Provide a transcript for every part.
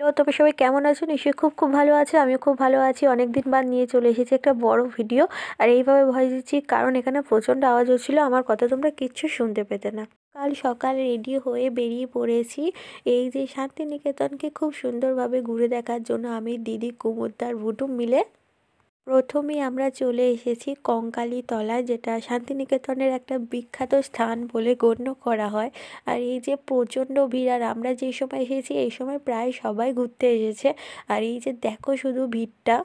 Hello, তবে সবাই কেমন আছো? নিশ্চয়ই খুব ভালো আছে। আমিও খুব ভালো আছি। অনেক দিন বাদ নিয়ে চলে এসেছি একটা বড় ভিডিও। আর এইভাবে ভয়েস দিচ্ছি কারণ এখানে প্রচণ্ড আওয়াজ হচ্ছিলো, আমার কথা তোমরা কিচ্ছু শুনতে পেতে না। কাল সকাল রেডি হয়ে বেরিয়ে পড়েছি এই যে শান্তিনিকেতনকে খুব সুন্দরভাবে ঘুরে দেখার জন্য। আমি, দিদি, কুমুদদার, ভুটু মিলে প্রথমেই আমরা চলে এসেছি কঙ্কালীতলায়, যেটা শান্তিনিকেতনের একটা বিখ্যাত স্থান বলে গণ্য করা হয়। আর এই যে প্রচণ্ড ভিড়, আর আমরা যে সময় এসেছি এই সময় প্রায় সবাই ঘুরতে এসেছে। আর এই যে দেখো শুধু ভিড়টা,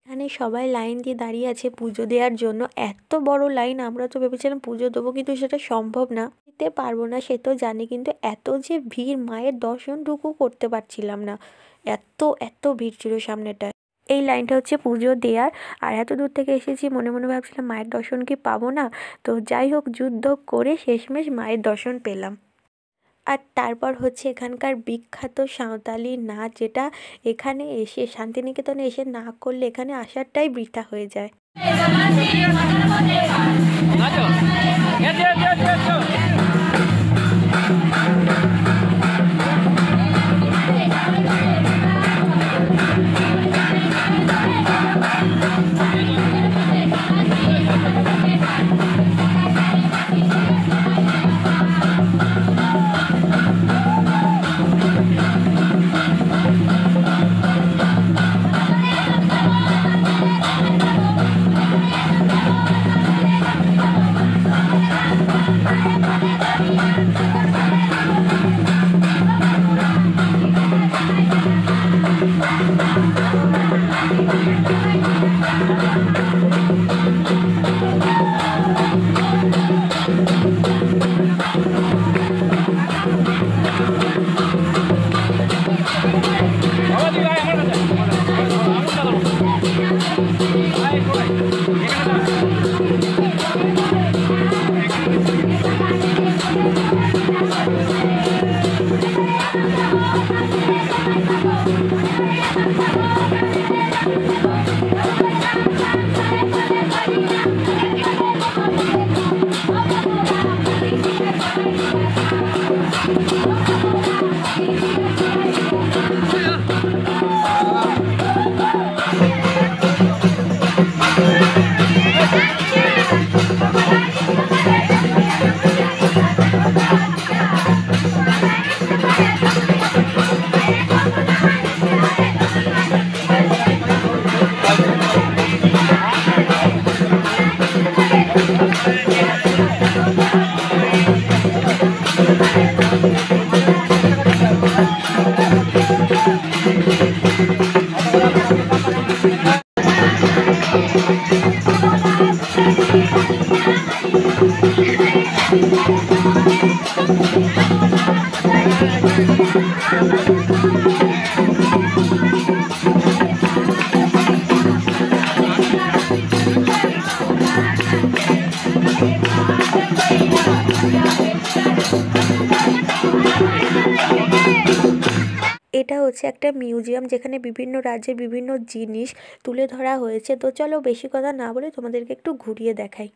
এখানে সবাই লাইন দিয়ে দাঁড়িয়ে আছে পুজো দেওয়ার জন্য। এত বড় লাইন, আমরা তো ভেবেছিলাম পুজো দেবো কিন্তু সেটা সম্ভব না, দিতে পারবো না সে তো জানি, কিন্তু এত যে ভিড়, মায়ের দর্শনটুকু করতে পারছিলাম না, এত এত ভিড় ছিল সামনেটায়। এই লাইনটা হচ্ছে পুজো দেওয়ার। আর এত দূর থেকে এসেছি, মনে মনে ভাবছিলাম মায়ের দর্শন কি পাবো না, তো যাই হোক যুদ্ধ করে শেষমেশ মায়ের দর্শন পেলাম। আর তারপর হচ্ছে এখানকার বিখ্যাত সাঁওতালি নাচ, যেটা এখানে এসে শান্তিনিকেতনে এসে না করলে এখানে আসারটাই বৃথা হয়ে যায়। এটা হচ্ছে একটা মিউজিয়াম, যেখানে বিভিন্ন রাজ্যের বিভিন্ন জিনিস তুলে ধরা হয়েছে। তো চলো বেশি কথা না বলে তোমাদেরকে একটু ঘুরিয়ে দেখাই।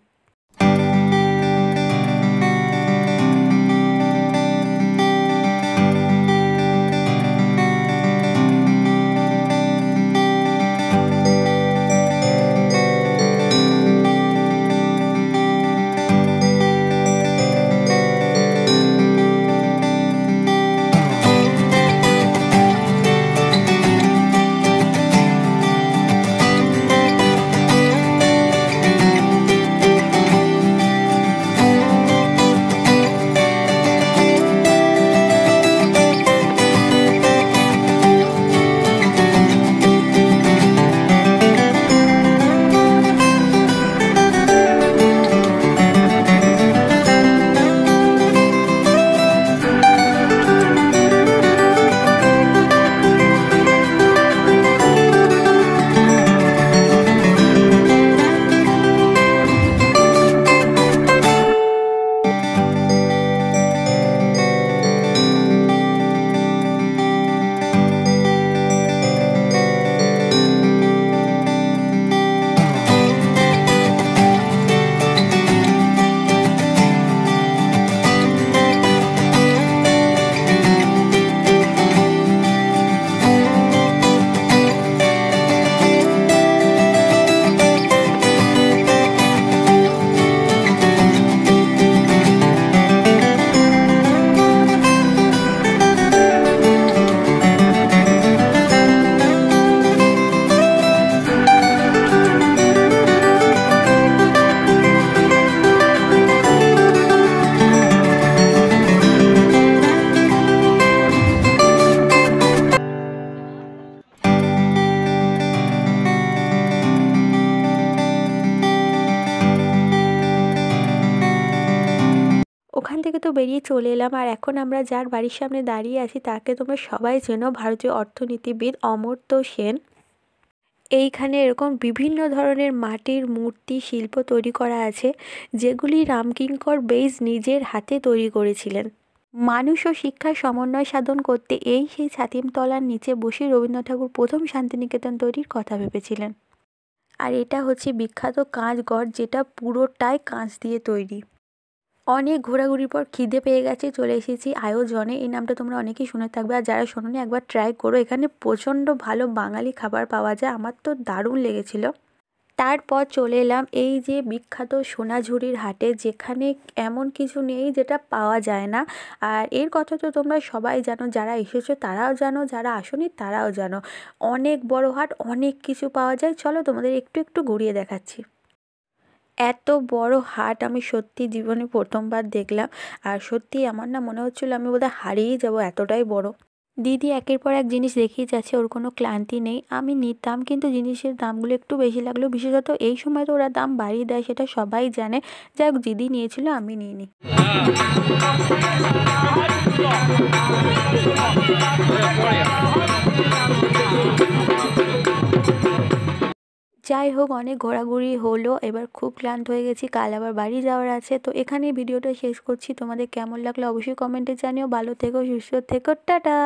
থেকে তো বেরিয়ে চলে এলাম, আর এখন আমরা যার বাড়ির সামনে দাঁড়িয়ে আছি তাকে তোমরা সবাই চেনো, ভারতীয় অর্থনীতিবিদ অমর্ত্য সেন। এইখানে এরকম বিভিন্ন ধরনের মাটির মূর্তি শিল্প তৈরি করা আছে, যেগুলি রামকিঙ্কর বেইজ নিজের হাতে তৈরি করেছিলেন। মানুষ ও শিক্ষার সমন্বয় সাধন করতে এই সেই ছাতিমতলার নিচে বসে রবীন্দ্রনাথ ঠাকুর প্রথম শান্তিনিকেতন তৈরির কথা ভেবেছিলেন। আর এটা হচ্ছে বিখ্যাত কাঁচঘর, যেটা পুরোটাই কাঁচ দিয়ে তৈরি। অনেক ঘোরাঘুরির পর খিদে পেয়ে গেছে, চলে এসেছি আয়োজনে। এই নামটা তোমরা অনেকেই শুনে থাকবে, আর যারা শোনোনি একবার ট্রাই করো। এখানে প্রচণ্ড ভালো বাঙালি খাবার পাওয়া যায়, আমার তো দারুণ লেগেছিল। তারপর চলে এলাম এই যে বিখ্যাত সোনাঝুরির হাটে, যেখানে এমন কিছু নেই যেটা পাওয়া যায় না। আর এর কথা তো তোমরা সবাই জানো, যারা এসেছো তারাও জানো, যারা আসোনি তারাও জানো। অনেক বড় হাট, অনেক কিছু পাওয়া যায়। চলো তোমাদের একটু একটু ঘুরিয়ে দেখাচ্ছি। এত বড় হাট আমি সত্যি জীবনে প্রথমবার দেখলাম, আর সত্যি আমার না মনে হচ্ছিল আমি বোধহয় হারিয়ে যাব, এতটাই বড়। দিদি একের পর এক জিনিস দেখিয়ে যাচ্ছে, ওর কোনো ক্লান্তি নেই। আমি নিতাম, কিন্তু জিনিসের দামগুলো একটু বেশি লাগলো, বিশেষত এই সময় তো ওরা দাম বাড়িয়ে দেয়, সেটা সবাই জানে। যাই হোক, দিদি নিয়েছিল, আমি নিইনি। যাই হোক, অনেক ঘোরাঘুরি হলো, এবার খুব ক্লান্ত হয়ে গেছি, কাল আবার বাড়ি যাওয়ার আছে। তো এখানেই ভিডিওটা শেষ করছি। তোমাদের কেমন লাগলো অবশ্যই কমেন্টে জানিও। ভালো থেকো, সুস্থ থেকো, টাটা।